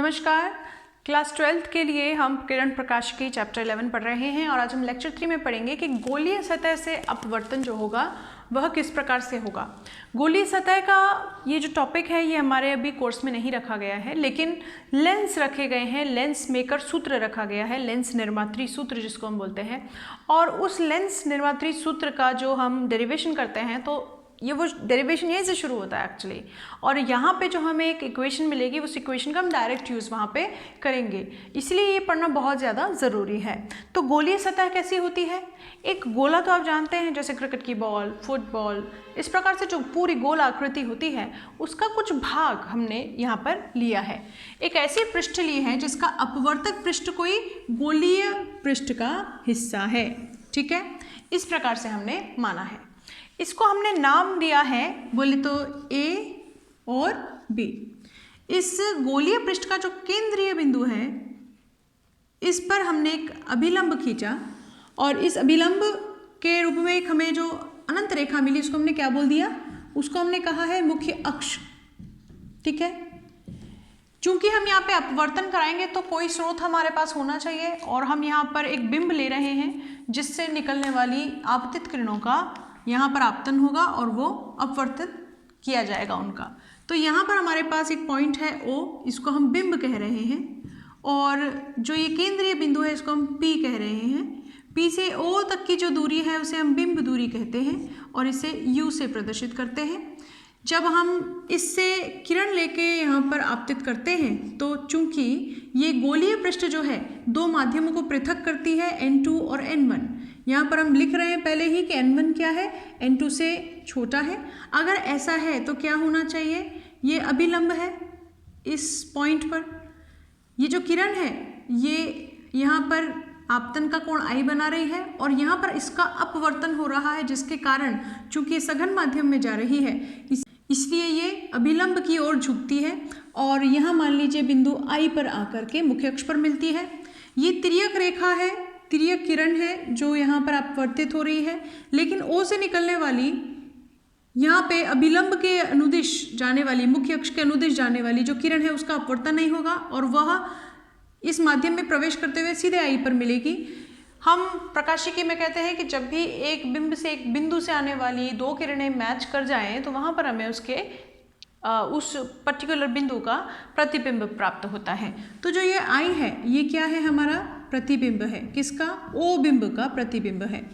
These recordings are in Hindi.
नमस्कार। क्लास 12th के लिए हम किरण प्रकाश की चैप्टर 11 पढ़ रहे हैं और आज हम लेक्चर 3 में पढ़ेंगे कि गोलीय सतह से अपवर्तन जो होगा वह किस प्रकार से होगा। गोलीय सतह का ये जो टॉपिक है ये हमारे अभी कोर्स में नहीं रखा गया है, लेकिन लेंस रखे गए हैं, लेंस मेकर सूत्र रखा गया है, लेंस निर्मात्री सूत्र जिसको हम बोलते हैं। और उस लेंस निर्मात्री सूत्र का जो हम डेरिवेशन करते हैं तो ये वो डेरिवेशन यहीं से शुरू होता है एक्चुअली, और यहाँ पे जो हमें एक इक्वेशन मिलेगी उस इक्वेशन का हम डायरेक्ट यूज़ वहाँ पे करेंगे, इसलिए ये पढ़ना बहुत ज़्यादा ज़रूरी है। तो गोलीय सतह कैसी होती है? एक गोला तो आप जानते हैं, जैसे क्रिकेट की बॉल, फुटबॉल, इस प्रकार से जो पूरी गोल आकृति होती है उसका कुछ भाग हमने यहाँ पर लिया है। एक ऐसी पृष्ठ ली है जिसका अपवर्तक पृष्ठ कोई गोलीय पृष्ठ का हिस्सा है, ठीक है, इस प्रकार से हमने माना है। इसको हमने नाम दिया है, बोले तो ए और बी। इस गोलीय पृष्ठ का जो केंद्रीय बिंदु है इस पर हमने एक अभिलंब खींचा और इस अभिलंब के रूप में एक हमें जो अनंत रेखा मिली उसको हमने क्या बोल दिया? उसको हमने कहा है मुख्य अक्ष, ठीक है। चूंकि हम यहाँ पे अपवर्तन कराएंगे तो कोई स्रोत हमारे पास होना चाहिए और हम यहाँ पर एक बिंब ले रहे हैं जिससे निकलने वाली आपतित किरणों का यहाँ पर आपतन होगा और वो अपवर्तित किया जाएगा उनका। तो यहाँ पर हमारे पास एक पॉइंट है O, इसको हम बिंब कह रहे हैं, और जो ये केंद्रीय बिंदु है इसको हम P कह रहे हैं। P से O तक की जो दूरी है उसे हम बिंब दूरी कहते हैं और इसे U से प्रदर्शित करते हैं। जब हम इससे किरण लेके यहाँ पर आपतित करते हैं तो चूंकि ये गोलीय पृष्ठ जो है दो माध्यमों को पृथक करती है, N2 और N1। यहाँ पर हम लिख रहे हैं पहले ही कि N1 क्या है, N2 से छोटा है। अगर ऐसा है तो क्या होना चाहिए? ये अभिलंब है इस पॉइंट पर, ये जो किरण है ये यहाँ पर आपतन का कोण I बना रही है और यहाँ पर इसका अपवर्तन हो रहा है, जिसके कारण चूंकि ये सघन माध्यम में जा रही है इसलिए ये अभिलंब की ओर झुकती है और यहाँ मान लीजिए बिंदु I पर आकर के मुख्य अक्ष पर मिलती है। ये तिर्यक रेखा है, तिर्यक किरण है जो यहाँ पर अपवर्तित हो रही है, लेकिन O से निकलने वाली यहाँ पे अभिलंब के अनुदिश जाने वाली, मुख्य अक्ष के अनुदिश जाने वाली जो किरण है उसका अपवर्तन नहीं होगा और वह इस माध्यम में प्रवेश करते हुए सीधे I पर मिलेगी। हम प्रकाशिकी में कहते हैं कि जब भी एक बिंब से एक बिंदु से आने वाली दो किरणें मैच कर जाएं तो वहाँ पर हमें उसके उस पर्टिकुलर बिंदु का प्रतिबिंब प्राप्त होता है। तो जो ये I है ये क्या है? हमारा प्रतिबिंब है। किसका? O बिंब का प्रतिबिंब है।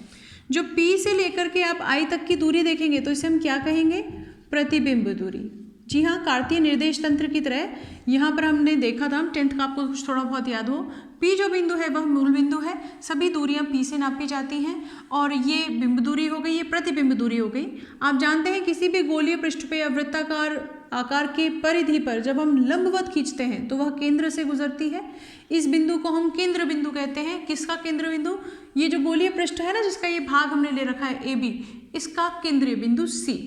जो P से लेकर के आप I तक की दूरी देखेंगे तो इसे हम क्या कहेंगे? प्रतिबिंब दूरी। जी हाँ, कार्तीय निर्देश तंत्र की तरह यहाँ पर हमने देखा था, हम 10th का आपको कुछ थोड़ा बहुत याद हो, P जो बिंदु है वह मूल बिंदु है, सभी दूरियां P से नापी जाती हैं और ये बिंब दूरी हो गई, ये प्रतिबिंब दूरी हो गई। आप जानते हैं किसी भी गोलीय पृष्ठ पे या वृत्ताकार आकार के परिधि पर जब हम लंबवत खींचते हैं तो वह केंद्र से गुजरती है। इस बिंदु को हम केंद्र बिंदु कहते हैं। किसका केंद्र बिंदु? ये जो गोलीय पृष्ठ है ना जिसका ये भाग हमने ले रखा है AB, इसका केंद्रीय बिंदु C।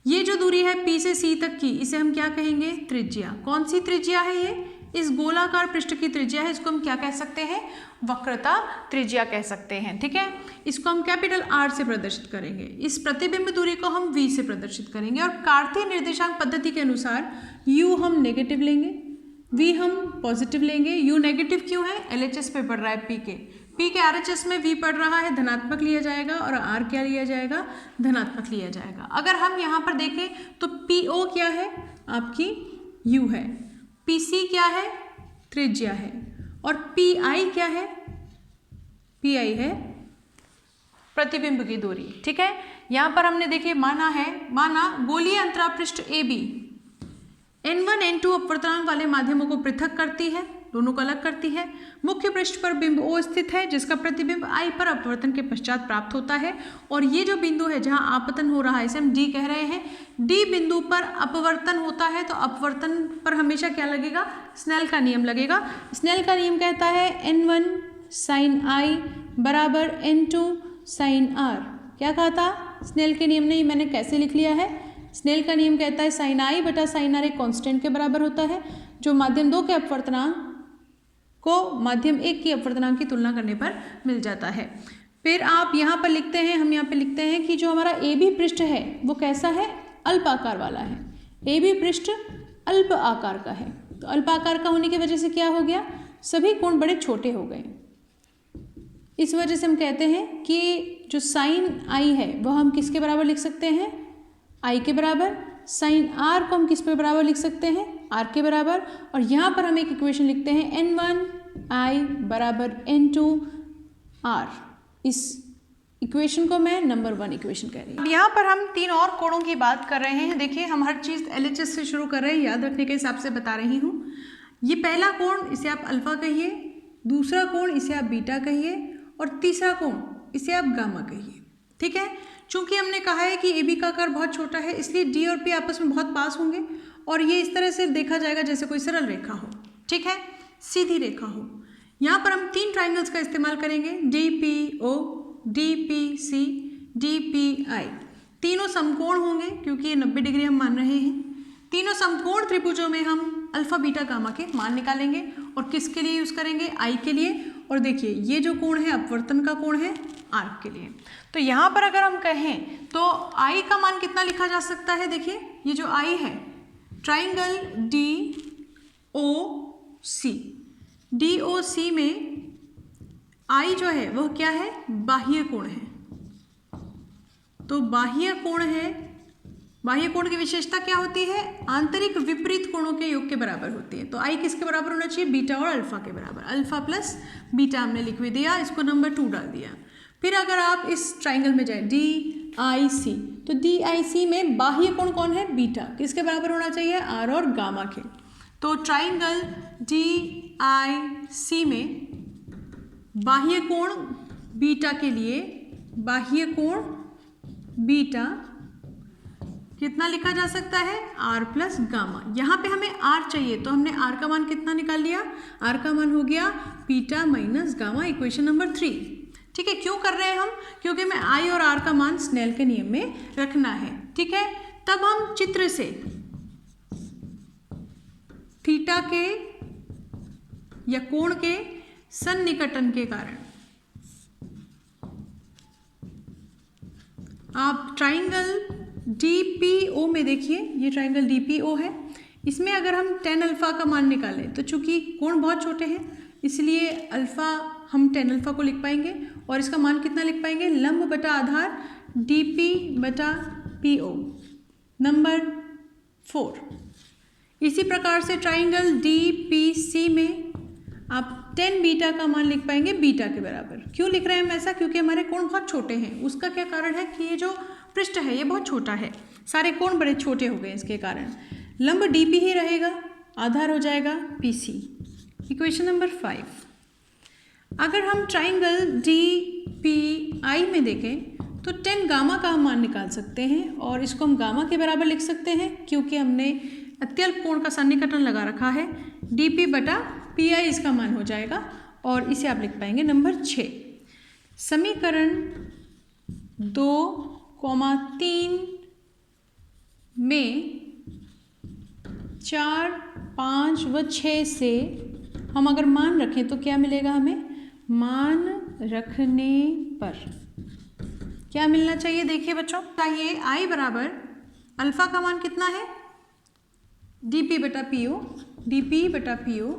ये जो दूरी है P से C तक की इसे हम क्या कहेंगे? त्रिज्या। कौन सी त्रिज्या है ये? इस गोलाकार पृष्ठ की त्रिज्या है, इसको हम क्या कह सकते हैं? वक्रता त्रिज्या कह सकते हैं, ठीक है। इसको हम कैपिटल R से प्रदर्शित करेंगे। इस प्रतिबिंब दूरी को हम V से प्रदर्शित करेंगे और कार्तीय निर्देशांक पद्धति के अनुसार U हम नेगेटिव लेंगे, V हम पॉजिटिव लेंगे। U नेगेटिव क्यों है? LHS पे पड़ रहा है P के RHS में V पड़ रहा है, धनात्मक लिया जाएगा और R क्या लिया जाएगा? धनात्मक लिया जाएगा। अगर हम यहाँ पर देखें तो PO क्या है? आपकी U है। PC क्या है? त्रिज्या है। और PI क्या है? PI है प्रतिबिंब की दूरी, ठीक है। यहाँ पर हमने देखिए माना गोलीय अंतरापृष्ठ AB N1 N2 अपवर्तनांक वाले माध्यमों को पृथक करती है, दोनों को अलग करती है। मुख्य पृष्ठ पर बिंब O स्थित है जिसका प्रतिबिंब I पर अपवर्तन के पश्चात प्राप्त होता है और ये जो बिंदु है जहां आपतन हो रहा है इसे हम D कह रहे हैं। D बिंदु पर अपवर्तन होता है तो अपवर्तन पर हमेशा क्या लगेगा? स्नेल का नियम लगेगा। स्नेल का नियम कहता है N1 sin I बराबर N2 sin R। क्या कहा था? स्नेल के नियम ने, मैंने कैसे लिख लिया है? स्नेल का नियम कहता है sin I बटा sin R एक कांस्टेंट के बराबर होता है जो माध्यम 2 के अपवर्तनांक को माध्यम 1 की अपवर्तनांक की तुलना करने पर मिल जाता है। फिर आप यहाँ पर लिखते हैं, हम यहाँ पे लिखते हैं कि जो हमारा AB पृष्ठ है वो कैसा है? अल्प आकार वाला है। AB पृष्ठ अल्प आकार का है। तो अल्पाकार का होने की वजह से क्या हो गया, सभी कोण बड़े छोटे हो गए। इस वजह से हम कहते हैं कि जो साइन आई है वह हम किसके बराबर लिख सकते हैं, आई के बराबर। साइन आर को हम किस पे बराबर लिख सकते हैं, आर के बराबर। और यहाँ पर हम एक इक्वेशन लिखते हैं n1 आई बराबर n2 आर। इस इक्वेशन को मैं नंबर 1 इक्वेशन कह रही हूँ। अब यहाँ पर हम 3 और कोणों की बात कर रहे हैं। देखिए हम हर चीज़ LHS से शुरू कर रहे हैं, याद रखने के हिसाब से बता रही हूँ। ये पहला कोण इसे आप अल्फा कहिए, दूसरा कोण इसे आप बीटा कहिए, और तीसरा कोण इसे आप गामा कहिए। ठीक है, चूंकि हमने कहा है कि AB का आकार बहुत छोटा है, इसलिए D और P आपस में बहुत पास होंगे और ये इस तरह से देखा जाएगा जैसे कोई सरल रेखा हो। ठीक है, सीधी रेखा हो। यहाँ पर हम 3 ट्राइंगल्स का इस्तेमाल करेंगे, DPO, DPC, DPI। तीनों समकोण होंगे क्योंकि ये 90 डिग्री हम मान रहे हैं। तीनों समकोण त्रिभुजों में हम अल्फा बीटा गामा के मान निकालेंगे और किसके लिए यूज़ करेंगे, आई के लिए। और देखिए ये जो कोण है अपवर्तन का कोण है, आर्क के लिए। तो यहाँ पर अगर हम कहें तो आई का मान कितना लिखा जा सकता है, देखिए ये जो आई है, ट्राइंगल DOC, DOC में आई जो है वह क्या है, बाह्य कोण है। तो बाह्य कोण है, बाह्य कोण की विशेषता क्या होती है, आंतरिक विपरीत कोणों के योग के बराबर होती है। तो आई किसके बराबर होना चाहिए, बीटा और अल्फा के बराबर। अल्फा प्लस बीटा हमने लिख भी दिया, इसको नंबर 2 डाल दिया। फिर अगर आप इस ट्राइंगल में जाए DIC, तो DIC में बाह्य कोण कौन है, बीटा, किसके बराबर होना चाहिए, आर और गामा के। तो ट्राइंगल DIC में बाह्य कोण बीटा के लिए, बाह्य कोण बीटा कितना लिखा जा सकता है, आर प्लस गामा। यहाँ पे हमें आर चाहिए तो हमने आर का मान कितना निकाल लिया, आर का मान हो गया beta minus gamma, equation number 3। ठीक है, क्यों कर रहे हैं हम, क्योंकि हमें आई और आर का मान स्नेल के नियम में रखना है। ठीक है, तब हम चित्र से थीटा के या कोण के सन्निकटन के कारण आप ट्राइंगल DPO में देखिए, ये ट्राइंगल DPO है, इसमें अगर हम tan अल्फा का मान निकालें तो चूंकि कोण बहुत छोटे हैं इसलिए अल्फा हम tan अल्फा को लिख पाएंगे और इसका मान कितना लिख पाएंगे, लंब बटा आधार DP बटा PO, नंबर 4। इसी प्रकार से ट्राइंगल DPC में आप tan बीटा का मान लिख पाएंगे बीटा के बराबर। क्यों लिख रहे हैं हम ऐसा, क्योंकि हमारे कोण बहुत छोटे हैं। उसका क्या कारण है कि ये जो पृष्ठ है ये बहुत छोटा है, सारे कोण बड़े छोटे हो गए, इसके कारण लंब DP ही रहेगा, आधार हो जाएगा PC। Equation number 5। अगर हम ट्राइंगल DPI में देखें तो tan गामा का हम मान निकाल सकते हैं और इसको हम गामा के बराबर लिख सकते हैं क्योंकि हमने अत्यल्प कोण का सन्निकटन लगा रखा है। DP बटा PI इसका मान हो जाएगा और इसे आप लिख पाएंगे नंबर 6। समीकरण 2,3 में 4, 5 व 6 से हम अगर मान रखें तो क्या मिलेगा हमें, मान रखने पर क्या मिलना चाहिए, देखिए बच्चों, चाहिए आई बराबर अल्फा का मान कितना है, DP बटा PO, DP बटा PO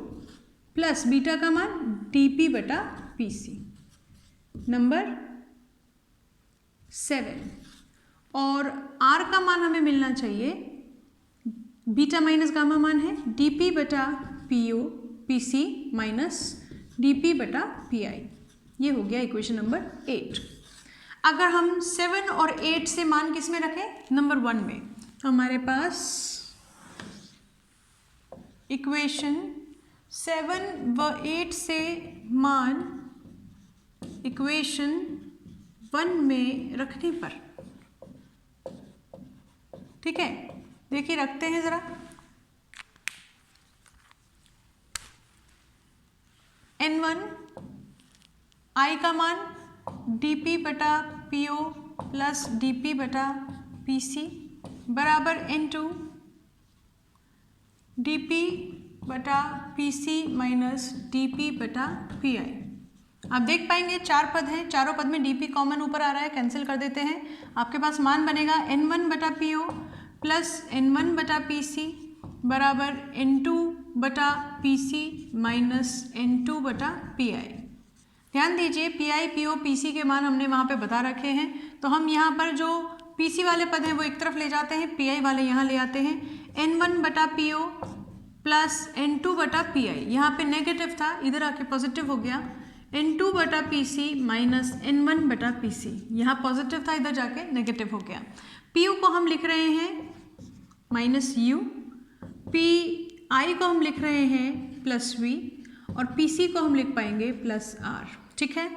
प्लस बीटा का मान DP बटा PC, नंबर 7। और R का मान हमें मिलना चाहिए, बीटा माइनस गामा मान है DP बटा PO PC माइनस DP बटा PI। ये हो गया इक्वेशन नंबर 8। अगर हम 7 और 8 से मान किस में रखें, नंबर 1 में, तो हमारे पास इक्वेशन 7 व 8 से मान इक्वेशन 1 में रखने पर, ठीक है, देखिए रखते हैं ज़रा। N1 आई का मान DP बटा PO प्लस DP बटा PC बराबर N2 DP बटा PC माइनस DP बटा PI। आप देख पाएंगे 4 पद हैं, चारों पद में DP कॉमन ऊपर आ रहा है, कैंसिल कर देते हैं। आपके पास मान बनेगा N1 बटा PO प्लस N1 बटा PC बराबर N2 बटा PC माइनस N2 बटा PI। ध्यान दीजिए PI PO PC के मान हमने वहाँ पे बता रखे हैं, तो हम यहाँ पर जो PC वाले पद हैं वो एक तरफ ले जाते हैं, PI वाले यहाँ ले आते हैं। N1 बटा PO प्लस N2 बटा PI, यहाँ पे नेगेटिव था, इधर आके पॉजिटिव हो गया। N2 बटा PC माइनस N1 बटा PC, यहाँ पॉजिटिव था, इधर जाके नेगेटिव हो गया। PU को हम लिख रहे हैं माइनस U, PI को हम लिख रहे हैं प्लस V और PC को हम लिख पाएंगे प्लस R। ठीक है,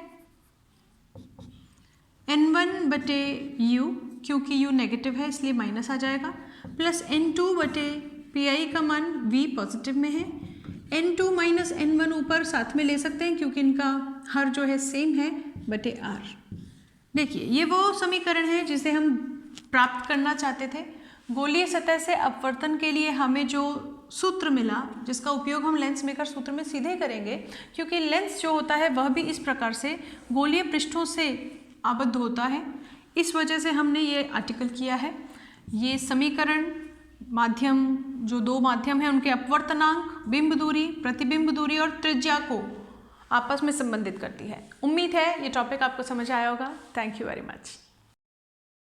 N1 बटे U, क्योंकि U नेगेटिव है इसलिए माइनस आ जाएगा, प्लस N2 बटे PI का मान V पॉजिटिव में है। N2 माइनस N1 ऊपर साथ में ले सकते हैं क्योंकि इनका हर जो है सेम है, बटे R। देखिए ये वो समीकरण है जिसे हम प्राप्त करना चाहते थे। गोलीय सतह से अपवर्तन के लिए हमें जो सूत्र मिला, जिसका उपयोग हम लेंस मेकर सूत्र में सीधे करेंगे, क्योंकि लेंस जो होता है वह भी इस प्रकार से गोलीय पृष्ठों से आबद्ध होता है, इस वजह से हमने ये आर्टिकल किया है। ये समीकरण माध्यम, जो दो माध्यम हैं उनके अपवर्तनांक, बिंब दूरी, प्रतिबिंब दूरी और त्रिज्या को आपस में संबंधित करती है। उम्मीद है ये टॉपिक आपको समझ आया होगा। Thank you very much.